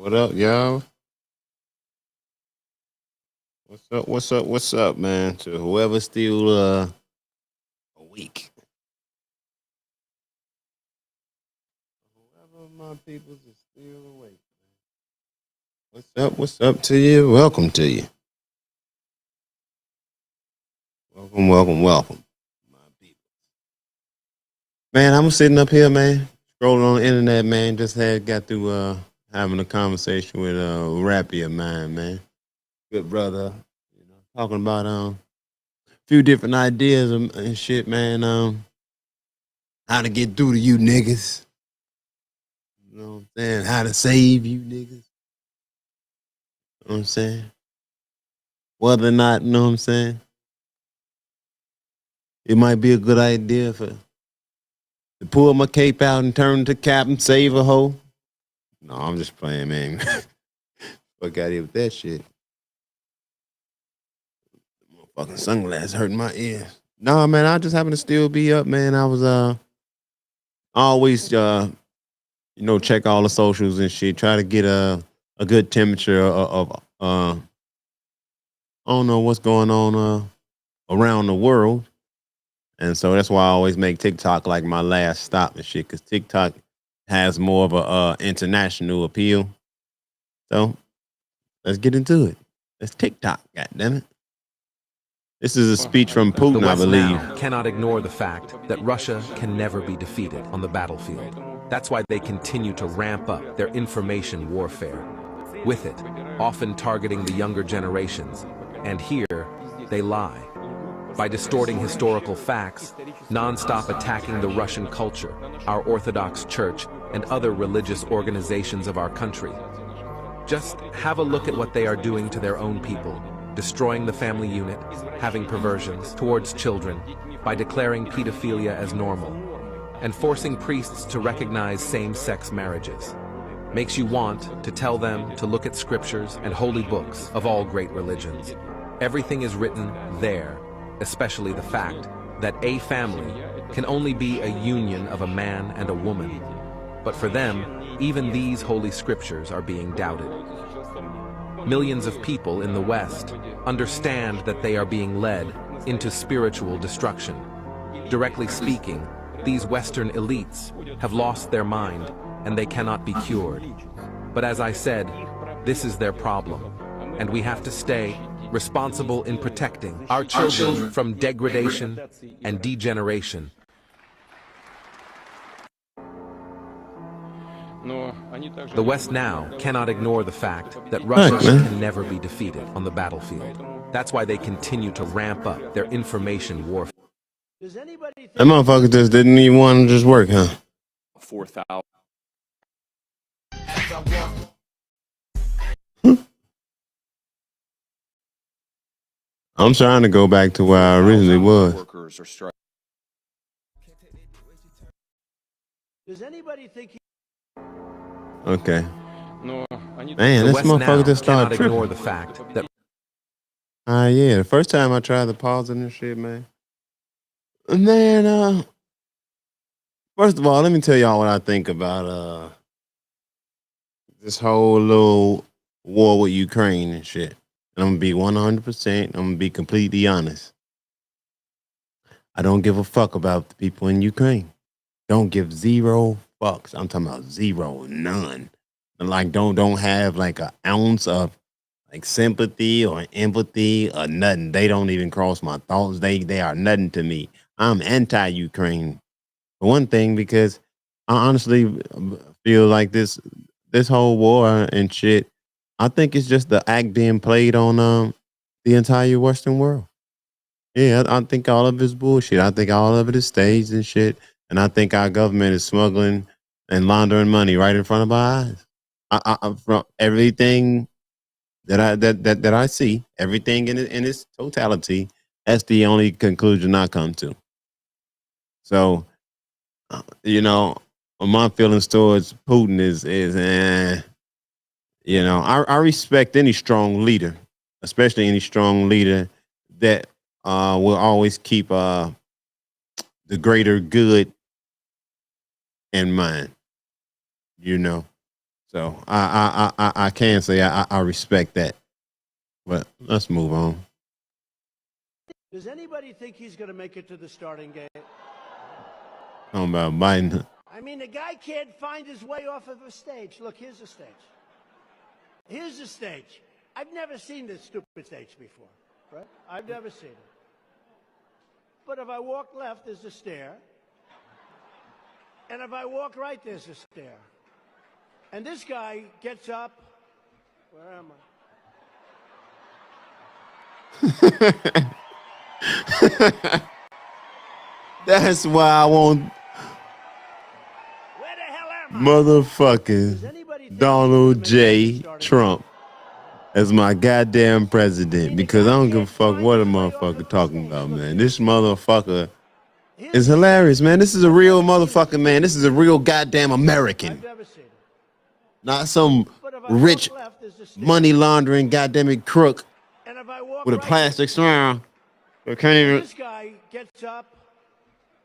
What up, y'all? What's up? What's up? What's up, man? To whoever's still awake. Whoever of my peoples is still awake. What's up? What's up to you? Welcome to you. Welcome, welcome, welcome. My people. Man, I'm sitting up here, man, scrolling on the internet, man. Just had got through having a conversation with a rappy of mine, man. Good brother. Talking about few different ideas and shit, man. How to get through to you niggas. You know what I'm saying? How to save you niggas. You know what I'm saying? Whether or not, you know what I'm saying? It might be a good idea for to pull my cape out and turn to cap and save a hoe. No, I'm just playing, man. Fuck out here with that shit. Fucking sunglasses hurting my ears. No, man, I just happen to still be up, man. I was always check all the socials and shit. Try to get a good temperature of I don't know what's going on around the world. And so that's why I always make TikTok like my last stop and shit, because TikTok has more of a international appeal. So let's get into it. It's TikTok, goddammit. This is a speech from The Putin, I West believe. now cannot ignore the fact that Russia can never be defeated on the battlefield. That's why they continue to ramp up their information warfare. With it, often targeting the younger generations. And here, they lie. By distorting historical facts, non-stop attacking the Russian culture, our Orthodox Church, and other religious organizations of our country. Just have a look at what they are doing to their own people. Destroying the family unit, having perversions towards children, by declaring pedophilia as normal, and forcing priests to recognize same-sex marriages. Makes you want to tell them to look at scriptures and holy books of all great religions. Everything is written there, especially the fact that a family can only be a union of a man and a woman. But for them, even these holy scriptures are being doubted. Millions of people in the West understand that they are being led into spiritual destruction. Directly speaking, these Western elites have lost their mind and they cannot be cured. But as I said, this is their problem, and we have to stay responsible in protecting our children from degradation and degeneration. The West now cannot ignore the fact that Russia can never be defeated on the battlefield. That's why they continue to ramp up their information warfare. That motherfucker just didn't even want to just work, huh? 4,000. I'm trying to go back to where I originally was. Workers are striking. Does anybody think Okay. Man, Man, The this West motherfucker now just cannot started tripping. ignore the fact that Yeah. The first time I tried to pause it and shit, man. Man, first of all, let me tell y'all what I think about this whole little war with Ukraine and shit. And I'm gonna be 100%. I'm gonna be completely honest. I don't give a fuck about the people in Ukraine. Don't give zero fucks. I'm talking about zero, none. Like don't have like an ounce of like sympathy or empathy or nothing. They don't even cross my thoughts. They are nothing to me. I'm anti-Ukraine for one thing, because I honestly feel like this whole war and shit, I think it's just the act being played on the entire Western world. Yeah, I think all of it is bullshit. I think all of it is staged and shit. And I think our government is smuggling and laundering money right in front of our eyes. From everything that I see, everything in its totality, that's the only conclusion I come to. So, my feelings towards Putin is I respect any strong leader, especially any strong leader that will always keep the greater good in mind. So I can say I respect that. But let's move on. Does anybody think he's going to make it to the starting gate? Talking about Biden. I mean, the guy can't find his way off of a stage. Look, here's the stage. Here's the stage. I've never seen this stupid stage before, right? I've never seen it. But if I walk left, there's a stair. And if I walk right, there's a stair. And this guy gets up. Where am I? That's why I want Where the hell am I? motherfucking Donald J. Trump as my goddamn president, because I don't give a fuck what a motherfucker talking about, man. This motherfucker is hilarious, man. This is a real motherfucker, man. This is a real goddamn American, I've never seen it. not some But if I rich walk left, there's a stair. money laundering goddamn it crook And if I walk with a right, plastic smile. I can't even. this guy gets up.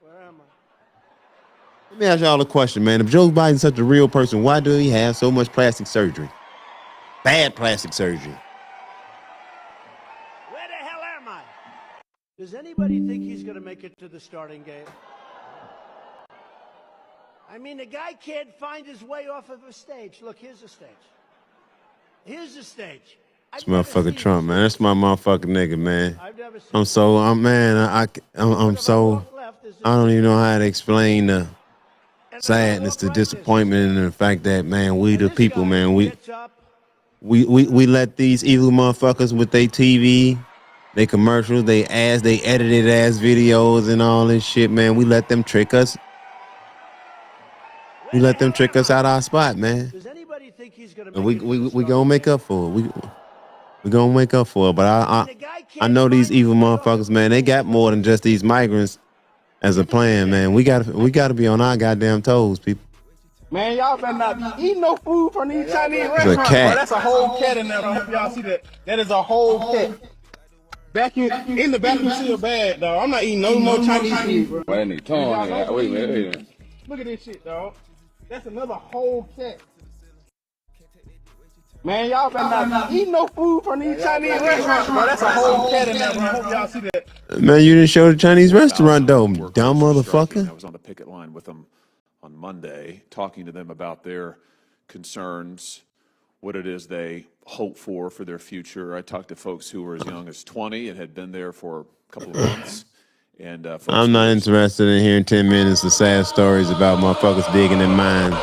Where am I? Let me ask y'all a question, man. If Joe Biden's such a real person, why do he have so much plastic surgery? Bad plastic surgery. Where the hell am I? Does anybody think he's going to make it to the starting gate? I mean, the guy can't find his way off of a stage. Look, here's the stage. Here's the stage. This motherfucker Trump, man. That's my motherfucking nigga, man. I've never seen I'm so, I'm so, I don't even know how to explain the sadness, the disappointment, and the fact that, man, we the people, man, we let these evil motherfuckers with their TV, they commercials, they ads, they edited ass videos and all this shit, man. We let them trick us. We let them trick us out our spot, man. Does anybody think he's going to And make we gonna make up for it. We gonna make up for it. But I know these evil motherfuckers, man. They got more than just these migrants as a plan, man. We gotta be on our goddamn toes, people. Man, y'all better not be eating no food from these Chinese a restaurants. cat. Bro, that's a whole cat in there. I hope y'all see that. That is a whole cat. In the vacuum seal bag, dog. I'm not eating no more Chinese food, bro. Wait a minute. Wait a minute. Look at this shit, dog. That's another whole cat. Man, y'all better not be eating no food from these Chinese restaurants, bro. That's a whole cat in there, bro. I hope y'all see that. Man, you didn't show the Chinese restaurant though, dumb I motherfucker. was on the picket line with them on Monday, talking to them about their concerns, what it is they hope for their future. I talked to folks who were as young as 20 and had been there for a couple of months. And folks I'm not interested in hearing 10 minutes of sad stories about motherfuckers digging in mines.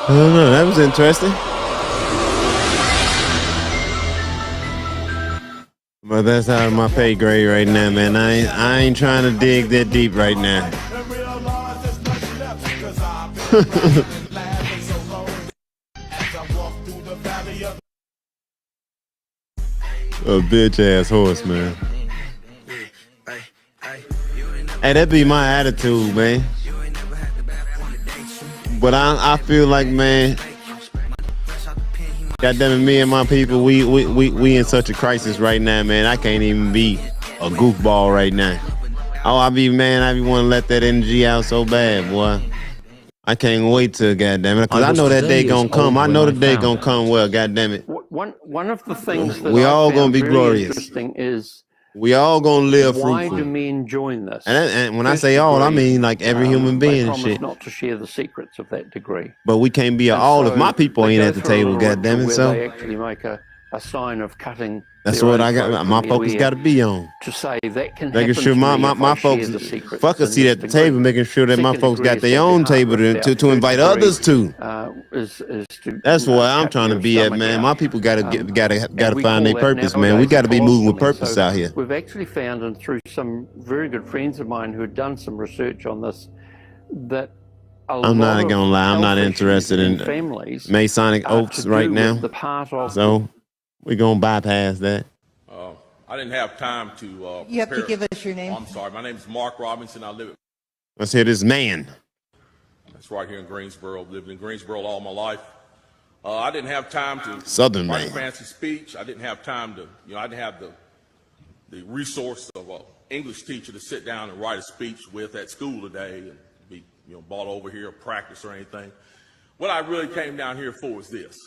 I don't know. That was interesting. But that's out of my pay grade right now, man. I ain't trying to dig that deep right now. A bitch ass horse, man. Hey, that be my attitude, man. But I feel like, man, goddamn it, me and my people, we in such a crisis right now, man. I can't even be a goofball right now. Oh, I be wanting to let that energy out so bad, boy. I can't wait till goddamn it, because I know that day gonna come. I know the day gonna come. Well, goddamn it. One of the things that We I all gonna found be really glorious. interesting is We all gonna live why fruitful. do men join this? And when I First say all, I degree, mean like every human they being and promise shit. not to share the secrets of that degree. But we can't be And all if so my people they ain't go at the through a table, little goddamn ritual it. where So they actually make a sign of cutting that's their what own I throat got. from My their focus ear got to be on. to say that can Making happen sure to my me if I folks share the secrets fuck a in seat this at the degree. table, making sure that my Second folks degree got is their to have your own heart table ripped out. to Third invite degree, others to. is to That's where I'm cut trying to your be at, stomach man. out. My people gotta And we find call their that purpose, man. We nowadays gotta be moving with colostomy. purpose So out here. we've actually found, and through some very good friends of mine who had done some research on this, that I'm not gonna lie, I'm not interested in families Masonic oaths right now. the part of So we're gonna bypass that. I didn't have time to You have to prepare. give us your name. Oh, I'm sorry. My name is Mark Robinson. I live Let's hear this man. that's right here in Greensboro. Lived in Greensboro all my life. I didn't have time to Southern write man. a fancy speech. I didn't have time to, I didn't have the resource of an English teacher to sit down and write a speech with at school today and be, brought over here, practice or anything. What I really came down here for is this.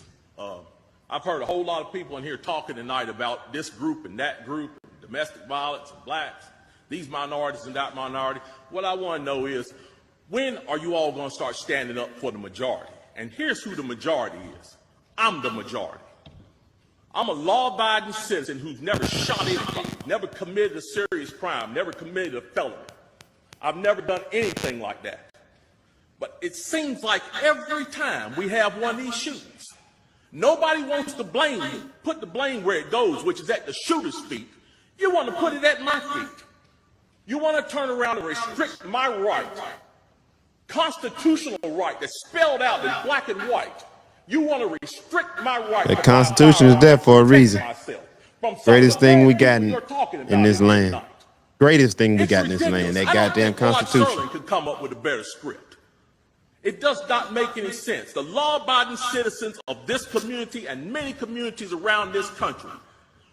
I've heard a whole lot of people in here talking tonight about this group and that group, and domestic violence and blacks, these minorities and that minority. What I want to know is, when are you all going to start standing up for the majority? And here's who the majority is. I'm the majority. I'm a law-abiding citizen who's never shot anybody, never committed a serious crime, never committed a felony. I've never done anything like that. But it seems like every time we have one of these shootings, nobody wants to blame you, put the blame where it goes, which is at the shooter's feet. You want to put it at my feet. You want to turn around and restrict my right, constitutional right that's spelled out in black and white. You want to restrict my right. The Constitution is there for a reason. Greatest thing we got in this land. Greatest thing we got in this land. That goddamn Constitution. Could come up with a better script. It does not make any sense. The law-abiding citizens of this community and many communities around this country,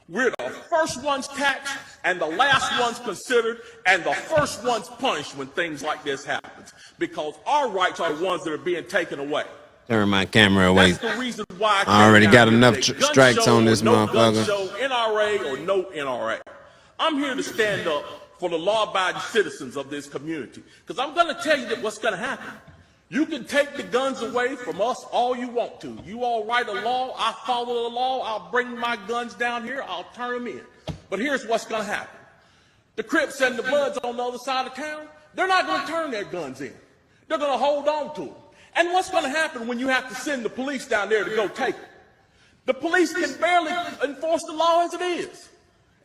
we're the first ones taxed and the last ones considered and the first ones punished when things like this happens, because our rights are the ones that are being taken away. Turn my camera away. That's the reason why I already got came enough down here today. Gun strikes show on this or no gun motherfucker. show, NRA or no NRA. I'm here to stand up for the law-abiding citizens of this community, because I'm going to tell you that what's going to happen. You can take the guns away from us all you want to. You all write a law, I follow the law, I'll bring my guns down here, I'll turn them in. But here's what's going to happen. The Crips and the Bloods on the other side of town, they're not going to turn their guns in. They're going to hold on to them. And what's going to happen when you have to send the police down there to go take them? The police can barely enforce the law as it is.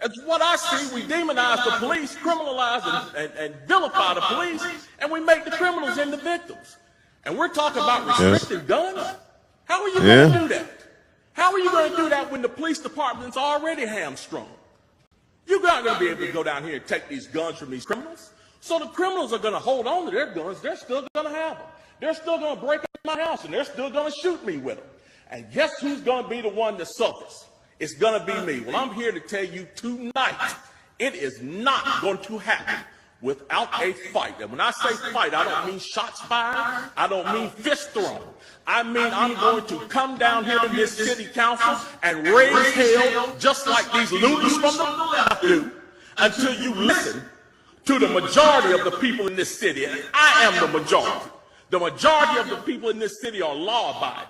As what I see, we demonize the police, criminalize and vilify the police, and we make the criminals into victims. And we're talking about restricting guns? How are you going to do that? How are you going to do that when the police department's already hamstrung? You're not going to be able to go down here and take these guns from these criminals. So the criminals are going to hold on to their guns. They're still going to have them. They're still going to break into my house, and they're still going to shoot me with them. And guess who's going to be the one that suffers? It's going to be me. Well, I'm here to tell you tonight, it is not going to happen without a fight. And when I say fight, I don't mean shots fired. I don't mean fist thrown. I mean I'm going to come down here in this city council and raise hell just like these loonies from the left do until you listen to the majority of the people in this city. And I am the majority. The majority of the people in this city are law-abiding,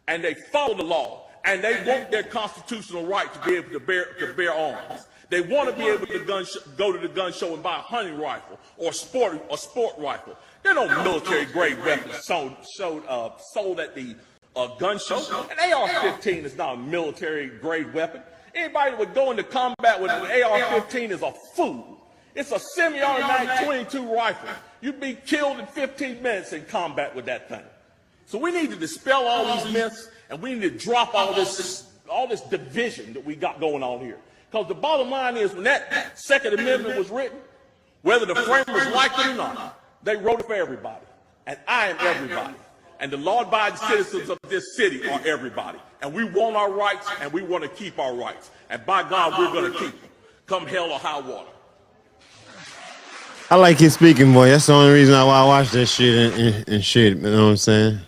and they follow the law, and they want their constitutional right to be able to bear arms. They want to be able to go to the gun show and buy a hunting rifle or a sport rifle. There are no military-grade weapons sold at the gun show. An AR-15 is not a military-grade weapon. Anybody that would go into combat with an AR-15 is a fool. It's a semi-automatic 22 rifle. You'd be killed in 15 minutes in combat with that thing. So we need to dispel all these myths, and we need to drop all this division that we got going on here. Because the bottom line is, when that Second Amendment was written, whether the framers liked it or not, they wrote it for everybody. And I am everybody. And the law-abiding citizens of this city are everybody. And we want our rights, and we want to keep our rights. And by God, we're going to keep them, come hell or high water. I like his speaking, boy. That's the only reason why I watch that shit and shit. You know what I'm saying?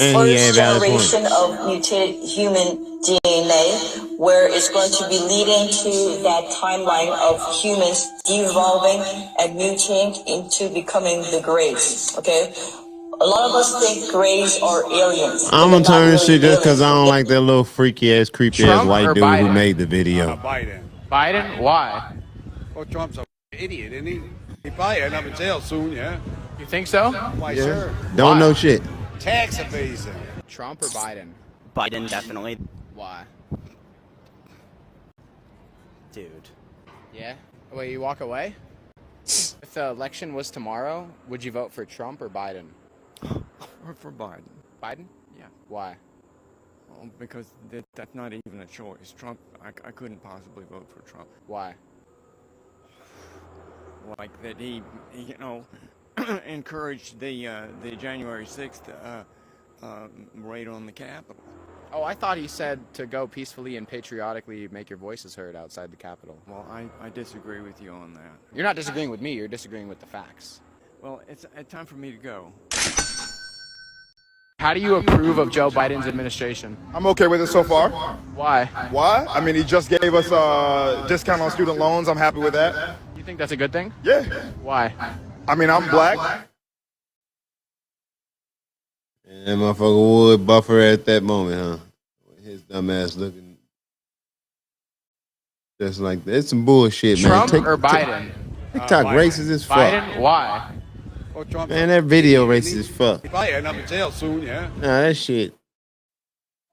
And he first had valid point. generation of mutated human DNA, where it's going to be leading to that timeline of humans devolving and mutating into becoming the Greys. Okay, a lot of us think Greys are aliens. I'm but gonna they're not turn this really shit just because I aliens. don't like that little freaky ass, creepy ass Trump white or dude who Biden? made the video. Biden. Biden? Why? Well, Trump's an idiot, isn't he? He probably end up in jail soon, yeah? You think so? Why, Yeah. sure. Don't Why? know shit. Tax evasion. Trump or Biden? Biden, definitely. Why? Dude. Yeah? Wait, you walk away? If the election was tomorrow, would you vote for Trump or Biden? Or for Biden. Biden? Yeah. Why? Well, because that's not even a choice. Trump, I couldn't possibly vote for Trump. Why? Like that he you know, encouraged the January 6th raid on the Capitol. Oh, I thought he said to go peacefully and patriotically make your voices heard outside the Capitol. Well, I disagree with you on that. You're not disagreeing with me, you're disagreeing with the facts. Well, it's time for me to go. How do you approve of Joe Biden's administration? I'm okay with it so far. Why? Why? I mean, he just gave us a discount on student loans. I'm happy with that. You think that's a good thing? Yeah. Why? I mean, I'm black. And that motherfucker would buffer at that moment, huh? With his dumb ass looking just like that. It's some bullshit, man. Trump or Biden? TikTok racist as fuck. Biden? Why? Well, Trump's Man, that video racist as fuck. He probably end up in jail soon, yeah? Nah, that shit.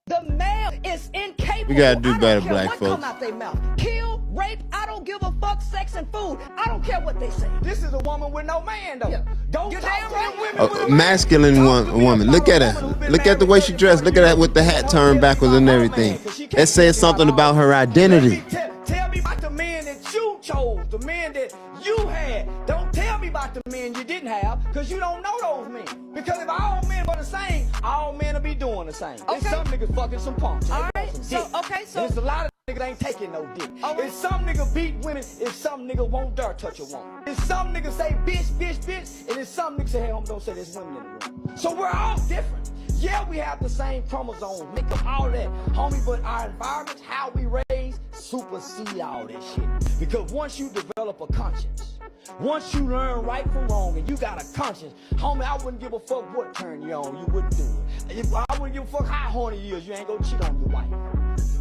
The male is incapable. We gotta do I don't better, care black what folks. Come out their mouth. Kill, rape. I don't give a fuck. Sex and food. I don't care what they say. This is a woman with no man, though. Yeah. Don't you damn right women with a Masculine woman. Look at her. Look at the way she dressed. Look at that with the hat turned backwards and everything. That says something about her identity. Tell me about the men that you chose, the men that you had. Don't tell me about the men you didn't have, because you don't know those men. Because if all men were the same, all men will be doing the same. Okay. There's some niggas fucking some punks. All right. So there's a lot of niggas ain't taking no dick. If some nigga beat women, if some nigga won't dare touch a woman. If some niggas say bitch, bitch, bitch, and if some niggas say, hey, don't say there's women in the room. So we're all different. Yeah, we have the same chromosomes, make up all that, homie, but our environments, how we raise, supersede all that shit. Because once you develop a conscience, once you learn right from wrong and you got a conscience, homie, I wouldn't give a fuck what turn you on, you wouldn't do it. If I wouldn't give a fuck how horny you is, you ain't gonna cheat on your wife.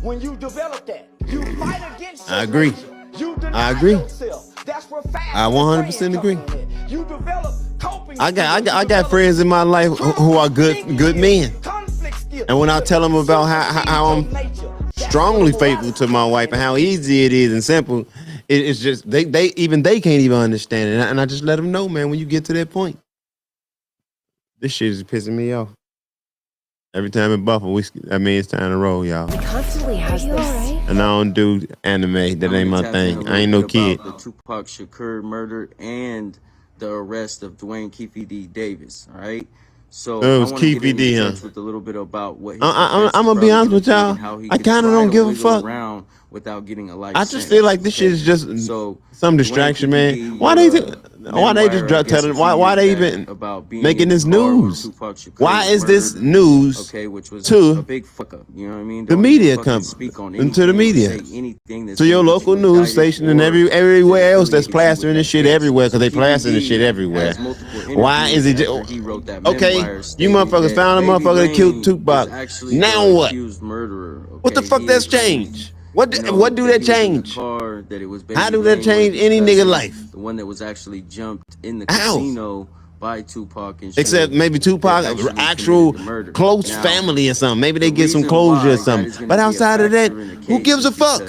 When you develop that, you fight against I agree. you deny I agree. yourself. That's where fast I 100% agree. You develop coping I got friends in my life who are good men. And when I tell them about how I'm strongly faithful to my wife and how easy it is and simple, it's just they can't even understand it. And I just let them know, man, when you get to that point. This shit is pissing me off. Every time in Buffalo, it's time to roll, y'all. He constantly has this. And I don't do anime. That ain't my thing. I ain't no kid. The Tupac Shakur murder and the arrest of Dwayne Keefe D. Davis. All right. So it was Keefe D. Huh? With a little bit about what I'm gonna be honest with y'all. I kind of don't give a fuck. Without getting a life I just feel like this shit is just some distraction, man. Why they just telling? Why they even making this news? Why is this news to a big fuck up? You know what I mean? The media company and to the media, to your local news station and everywhere else that's plastering this shit everywhere because they plastering this shit everywhere. Why is it? Okay, you motherfuckers found a motherfucker that killed Tupac. Now what? What the fuck that's changed? What do that change? How do that change any nigga life? The one that was actually jumped in the casino by Tupac and except maybe Tupac actual close family or something. Maybe they get some closure or something. But outside of that, who gives a fuck?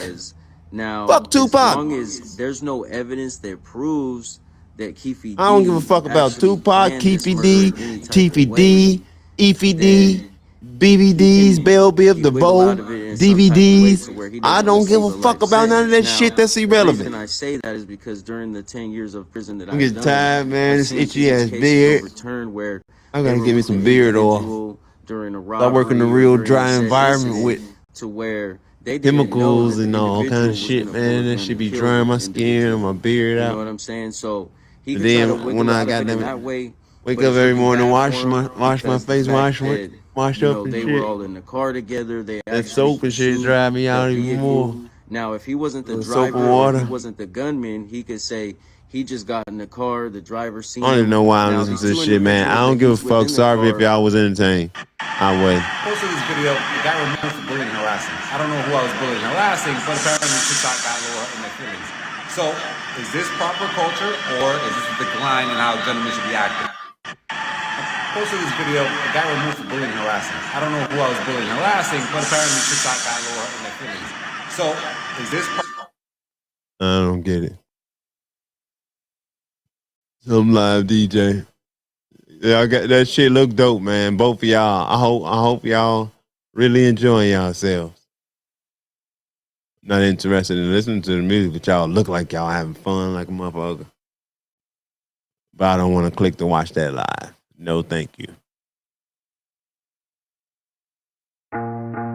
Now, fuck Tupac. As long as there's no evidence that proves that Keefe D. I don't give a fuck about Tupac, Keefe D, Teefy D, Eefy D, BBDs, Bell Biv DeVoe, DVDs. I don't give a fuck about none of that shit that's irrelevant. The reason I say that is because during the 10 years of prison that I'm getting tired, man. This itchy ass beard. I gotta give me some beard oil. Start working the real dry environment with chemicals and all kind of shit, man. That should be drying my skin and my beard out. You know what I'm saying? So then when I got them, wake up every morning, wash my face, wash my Wash You up know, and they shit. were all in the car together. They That actually soap and shit pursued drive me out the even vehicle. more. Now, if he wasn't the The soap and driver or water. he wasn't the gunman, he could say he just got in the car. The driver seen I don't even him. know why I'm Now, listening these to this two shit, man. I individuals don't that give a he's fuck. within the Sorry if car. y'all was entertained. I was. Posted this video, the guy removed for bullying and harassing. I don't know who I was bullying and harassing, but apparently TikTok got a little in their feelings. So, is this proper culture, or is this a decline in how gentlemen should be acting? Posted this video, the guy removed for bullying and harassing. I don't know who I was bullying and harassing, but apparently TikTok got a little in their feelings. So, is this I don't get it. Some live DJ. Y'all got that shit look dope, man. Both of y'all. I hope y'all really enjoying yourselves. Not interested in listening to the music, but y'all look like y'all having fun like a motherfucker. But I don't want to click to watch that live. No, thank you.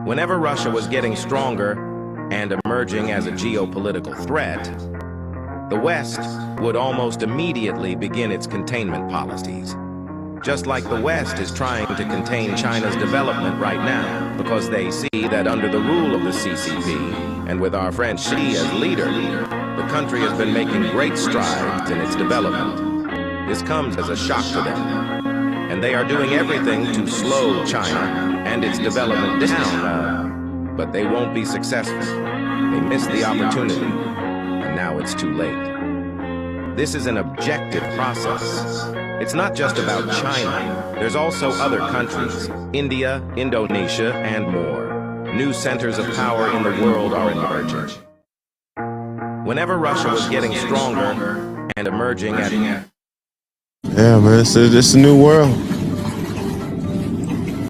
Whenever Russia was getting stronger and emerging as a geopolitical threat, the West would almost immediately begin its containment policies. Just like the West is trying to contain China's development right now because they see that under the rule of the CCP and with our friend Xi as leader, the country has been making great strides in its development. This comes as a shock to them, and they are doing everything to slow China and its development down, but they won't be successful. They missed the opportunity, and now it's too late. This is an objective process. It's not just about China. There's also other countries, India, Indonesia, and more. New centers of power in the world are emerging. Whenever Russia was getting stronger and emerging at... Yeah, man, it's a new world.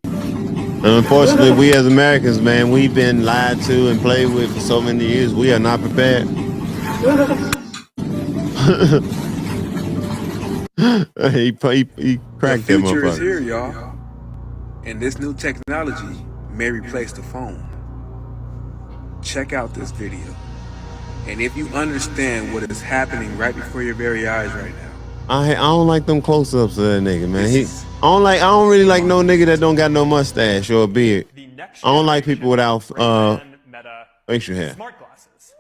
And unfortunately, we as Americans, man, we've been lied to and played with for so many years. We are not prepared. he cracked The that future is motherfucker. here, y'all. And this new technology may replace the phone. Check out this video. And if you understand what is happening right before your very eyes right now, I don't like them close-ups of that nigga, man. I don't really like no nigga that don't got no mustache or a beard. I don't like people without facial hair. Smart glasses.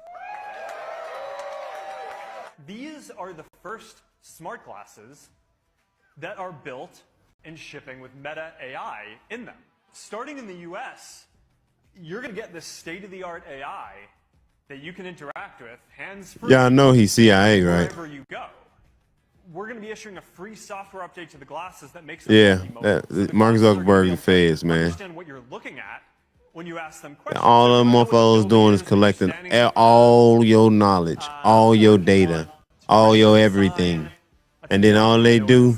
These are the first smart glasses that are built and shipping with Meta AI in them. Starting in the US, you're going to get this state-of-the-art AI that you can interact with hands-free. Yeah, I know he's CIA, right? Wherever you go. We're going to be issuing a free software update to the glasses that makes them Yeah, multimodal. Mark Zuckerberg the feds, man. Understand what you're looking at when you ask them questions. All them motherfuckers doing is collecting all your knowledge, all your data, all your everything. And then all they do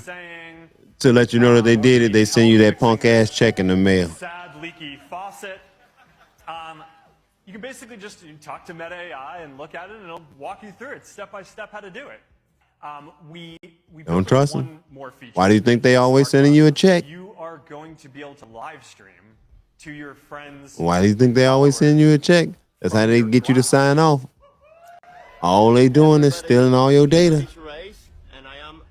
to let you know that they did it, they send you that punk ass check in the mail. Sad, leaky faucet. You can basically just talk to Meta AI and look at it, and it'll walk you through it step by step how to do it. We Don't trust them. more feature. Why do you think they always sending you a check? You are going to be able to live stream to your friends. Why do you think they always send you a check? That's how they get you to sign off. All they doing is stealing all your data,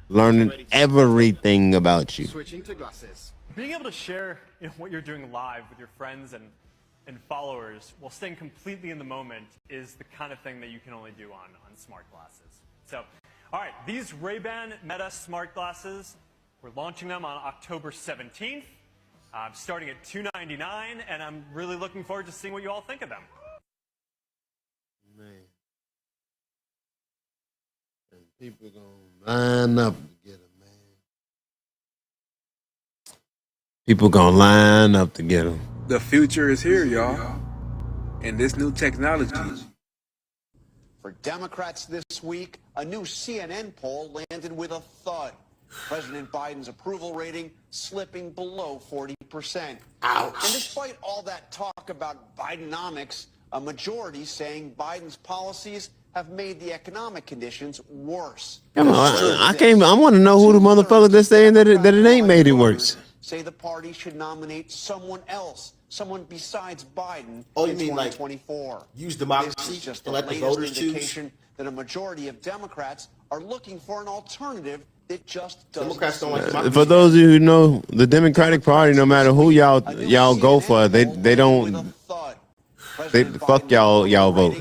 learning everything about you. Switching to glasses. Being able to share what you're doing live with your friends and followers while staying completely in the moment is the kind of thing that you can only do on smart glasses. So, all right, these Ray-Ban Meta smart glasses, we're launching them on October 17th, starting at $299, and I'm really looking forward to seeing what you all think of them. Man. And people gonna line up to get them, man. People gonna line up to get them. the future is here, y'all. And this new technology. For Democrats this week, a new CNN poll landed with a thud. President Biden's approval rating slipping below 40%. Ouch. And despite all that talk about Bidenomics, a majority saying Biden's policies have made the economic conditions worse. I want to know who the motherfuckers that's saying that it ain't made it worse. Say the party should nominate someone else, someone besides Biden Oh, you in mean 2024. like use democracy This is just and the let the latest voters choose? indication that a majority of Democrats are looking for an alternative that just doesn't. Democrats don't like democracy. For those of you who know, the Democratic Party, no matter who y'all go for, they don't. They fuck y'all vote.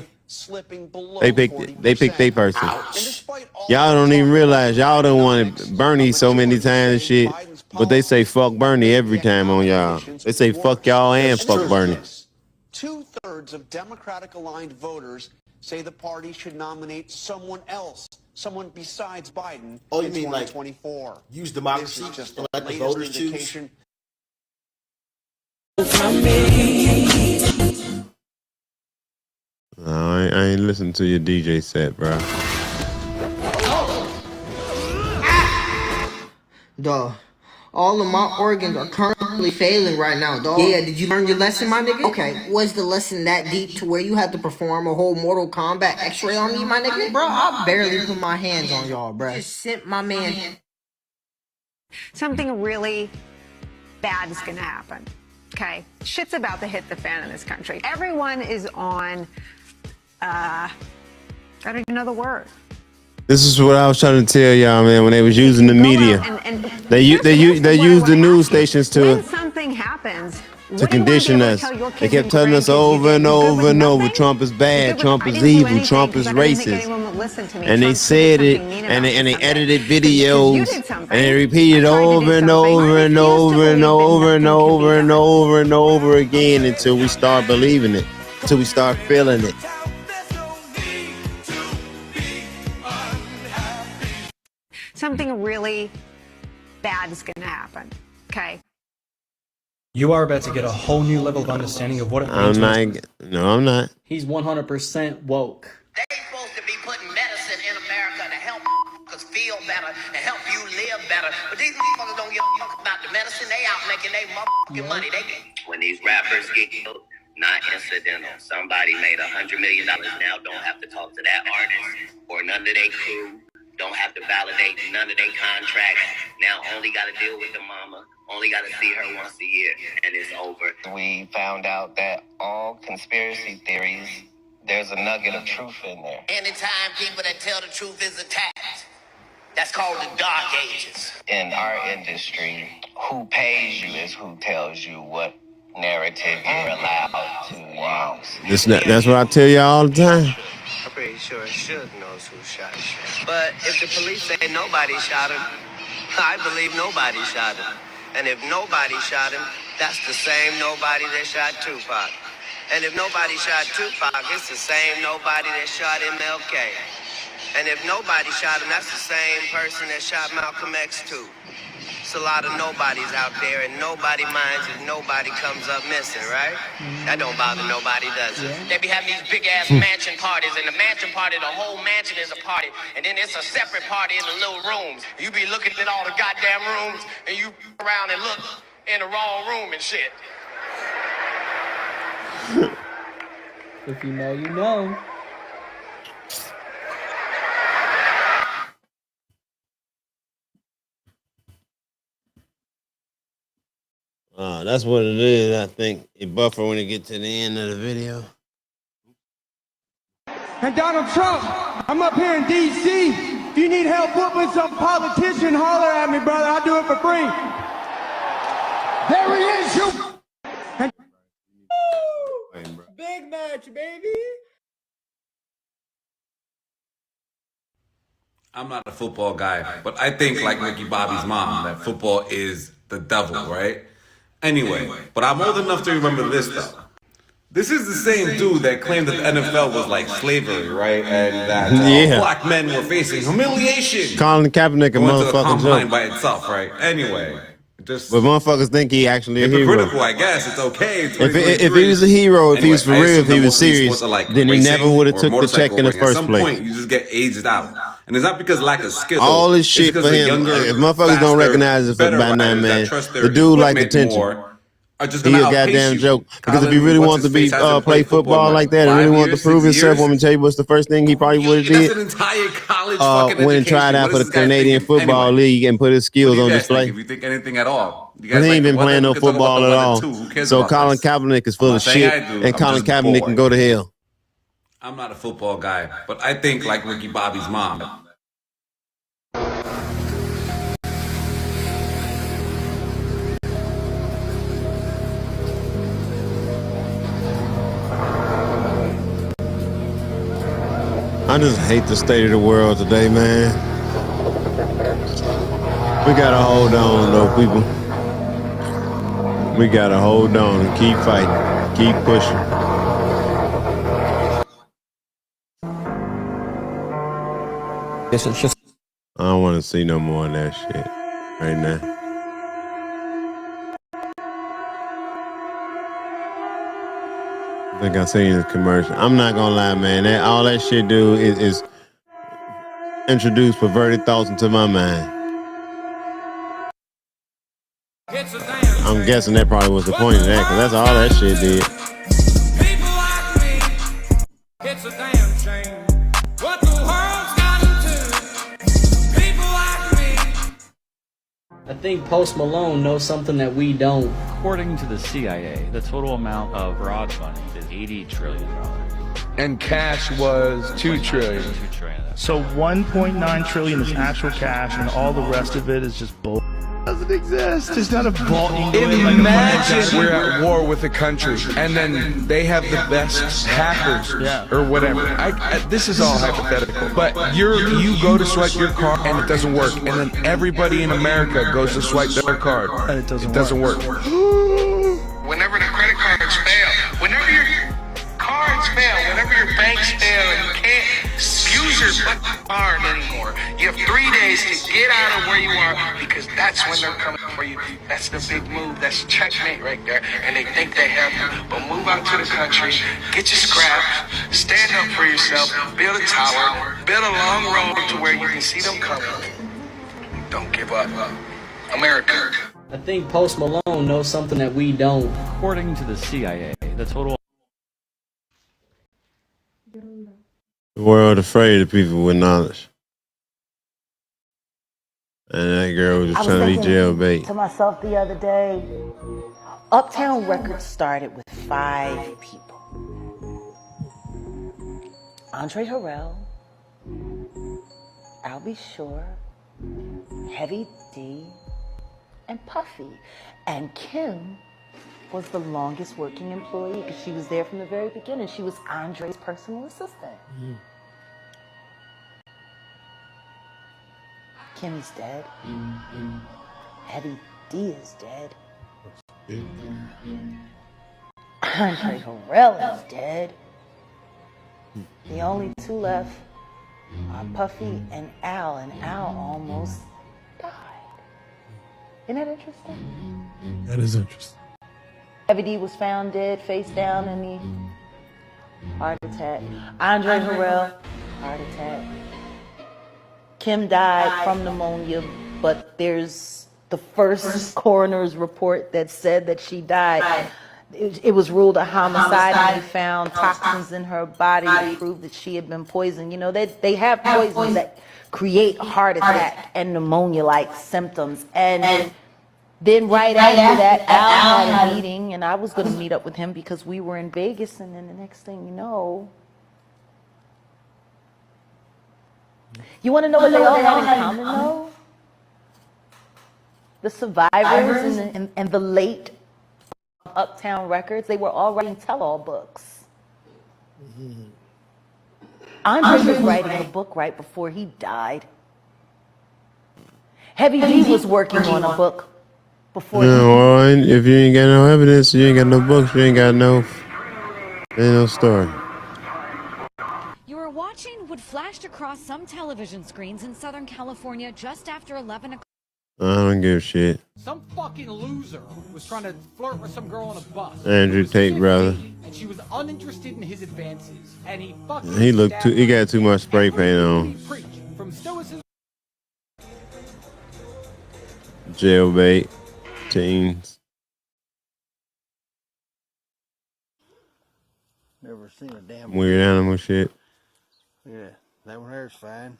They pick their person. Y'all don't even realize y'all don't want Bernie so many times and shit, but they say fuck Bernie every time on y'all. They say fuck y'all and fuck Bernie. 2/3 of Democratic-aligned voters say the party should nominate someone else, someone besides Biden. Oh, you in mean like 2024. use democracy This is just and the let the latest voters indication. No, I ain't listening to your DJ set, bro. Duh. All of my organs are currently failing right now, dog. Yeah, did you learn your lesson, my nigga? Okay, was the lesson that deep to where you had to perform a whole Mortal Kombat x-ray on me, my nigga? Bro, I barely put my hands on y'all, bro. Just sent my man. Something really bad is gonna happen, okay? Shit's about to hit the fan in this country. Everyone is on, I don't even know the word. This is what I was trying to tell y'all, man. When they was using the media, they used the news stations When something happens, to condition us. They kept telling us over and over and over, Trump is bad, Trump is evil, Trump is racist. And they said it, and they edited videos, and they repeated over and over and over and over and over and over and over again until we start believing it, until we start feeling it. Something really bad is gonna happen, okay? You are about to get a whole new level of understanding of what it means. I'm not. He's 100% woke. They're supposed to be putting medicine in America to help us feel better, to help you live better. But these motherfuckers don't give a fuck about the medicine. They out making their motherfucking money. When these rappers get killed, not incidental. Somebody made $100 million now, don't have to talk to that artist or none of their crew. Don't have to validate none of their contracts. Now only got to deal with the mama. Only got to see her once a year, and it's over. We found out that all conspiracy theories, there's a nugget of truth in there. Anytime people that tell the truth is attacked, that's called the dark ages. In our industry, who pays you is who tells you what narrative you're allowed to use. That's what I tell y'all all the time. I'm pretty sure Suge knows who shot him. But if the police say nobody shot him, I believe nobody shot him. And if nobody shot him, that's the same nobody that shot Tupac. And if nobody shot Tupac, it's the same nobody that shot MLK. And if nobody shot him, that's the same person that shot Malcolm X too. It's a lot of nobodies out there, and nobody minds if nobody comes up missing, right? That don't bother nobody, does it? They be having these big-ass mansion parties, and the mansion party, the whole mansion is a party, and then it's a separate party in the little rooms. You be looking at all the goddamn rooms, and you around and look in the wrong room and shit. If you know, you know. That's what it is. I think it buffer when it get to the end of the video. And Donald Trump, I'm up here in D.C. If you need help whooping some politician, holler at me, brother. I'll do it for free. There he is, you. Big match, baby. I'm not a football guy, but I think like Ricky Bobby's mom, that football is the devil, right? Anyway, but I'm old enough to remember this though. This is the same dude that claimed that the NFL was like slavery, right? And that black men were facing humiliation. Colin Kaepernick a motherfucking joke by itself, right? Anyway, just but motherfuckers think he actually a hero. Hypocritical, I guess. It's okay. If he was a hero, if he was for real, if he was serious, then he never would have took the check in the first place. At some point, you just get aged out. And it's not because lack of skill. All this shit for him. If motherfuckers don't recognize it by now, man, the dude like attention. He a goddamn joke. Because if he really wants to be play football like that and really want to prove himself, let me tell you what's the first thing he probably would have did. That's an entire college went and tried out for the Canadian Football League and put his skills on display. If you think anything at all. He ain't been playing no football at all. So Colin Kaepernick is full of shit, and Colin Kaepernick can go to hell. I'm not a football guy, but I think like Ricky Bobby's mom. I just hate the state of the world today, man. We gotta hold on, though, people. We gotta hold on and keep fighting, keep pushing. I don't want to see no more of that shit right now. I think I seen this commercial. I'm not gonna lie, man. All that shit do is introduce perverted thoughts into my mind. I'm guessing that probably was the point of that, because that's all that shit did. It's a damn shame what the world's gotten to. People like me. I think Post Malone knows something that we don't. According to the CIA, the total amount of fraud money is $80 trillion. And cash was $2 trillion. So 1.9 trillion is actual cash, and all the rest of it is just bull. Doesn't exist. It's not a vault. Imagine we're at war with a country, and then they have the best hackers or whatever. This is all hypothetical, but you go to swipe your card and it doesn't work, and then everybody in America goes to swipe their card and it doesn't work. Whenever the credit cards fail, whenever your cards fail, whenever your banks fail, and you can't use your fucking card anymore, you have 3 days to get out of where you are, because that's when they're coming for you. That's the big move. That's checkmate right there. And they think they have you. But move out to the country, get your scraps, stand up for yourself, build a tower, build a long road to where you can see them coming. Don't give up. America. I think Post Malone knows something that we don't. According to the CIA, the total. The world afraid of people with knowledge. And that girl was just trying to be jailbait. To myself the other day, Uptown Records started with 5 people. Andre Harrell, Al B. Sure, Heavy D, and Puffy. And Kim was the longest working employee because she was there from the very beginning. She was Andre's personal assistant. Kim's dead. Heavy D is dead. Andre Harrell is dead. The only 2 left are Puffy and Al almost died. Isn't that interesting? That is interesting. Heavy D was found dead, face down in the heart attack. Andre Harrell, heart attack. Kim died from pneumonia, but there's the first coroner's report that said that she died. It was ruled a homicide, and they found toxins in her body to prove that she had been poisoned. You know, they have poisons that create heart attack and pneumonia-like symptoms. And then right after that, Al had a meeting, and I was going to meet up with him because we were in Vegas, and then the next thing you know, you want to know what they all had in common, though? The survivors and the late Uptown Records, they were all writing tell-all books. Andre was writing a book right before he died. Heavy D was working on a book before he died. Well, if you ain't got no evidence, you ain't got no books, you ain't got no story. You were watching what flashed across some television screens in Southern California just after 11 o'clock. I don't give a shit. Some fucking loser was trying to flirt with some girl on a bus. Andrew Tate, brother. And she was uninterested in his advances. And he fucking He got too much spray paint on. From stoicism. Jailbait. Teens. Never seen a damn Weird animal shit. Yeah, that one there's fine.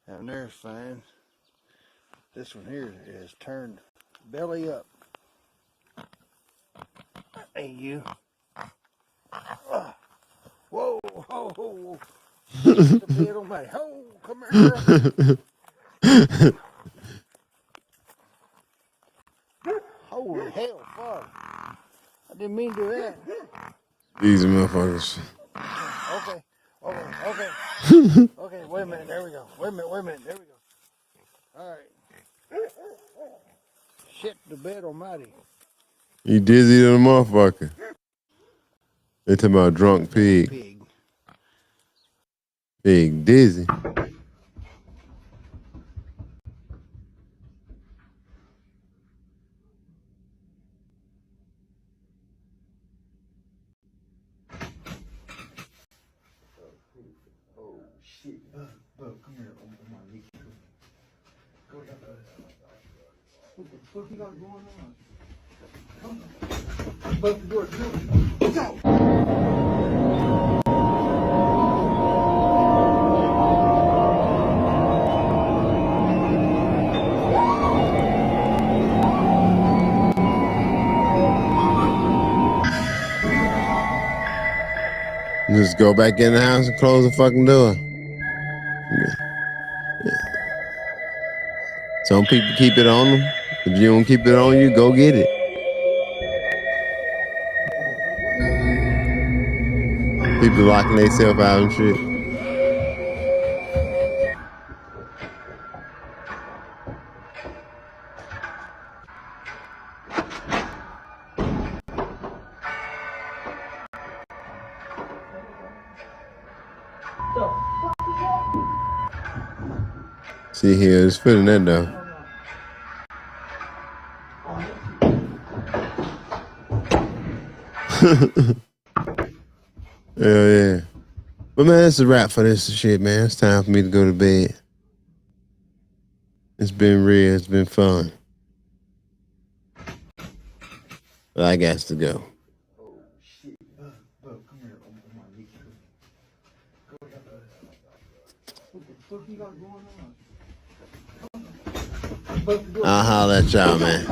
That one there's fine. This one here is turned belly up. Hey, you. Whoa, ho, ho. The bed on my ho, come here, girl. Holy hell, fuck. I didn't mean to do that. These motherfuckers. Okay. Okay. Okay, wait a minute. There we go. Wait a minute. There we go. All right. Shit, the bed almighty. You dizzy than a motherfucker. They talking about drunk pig. Pig dizzy. Oh shit, Bub, come here. Oh my God. What the fuck you got going on? Come on. Bub, the door. Let's go. Just go back in the house and close the fucking door. Yeah. Some people keep it on them. If you don't keep it on you, go get it. People locking themselves out and shit. See here, it's feeling that though. Hell yeah. But man, that's a wrap for this shit, man. It's time for me to go to bed. It's been real. It's been fun. But I got to go. Oh shit, Bub, come here. Oh my God. What the fuck you got going on? I'll holler at y'all, man.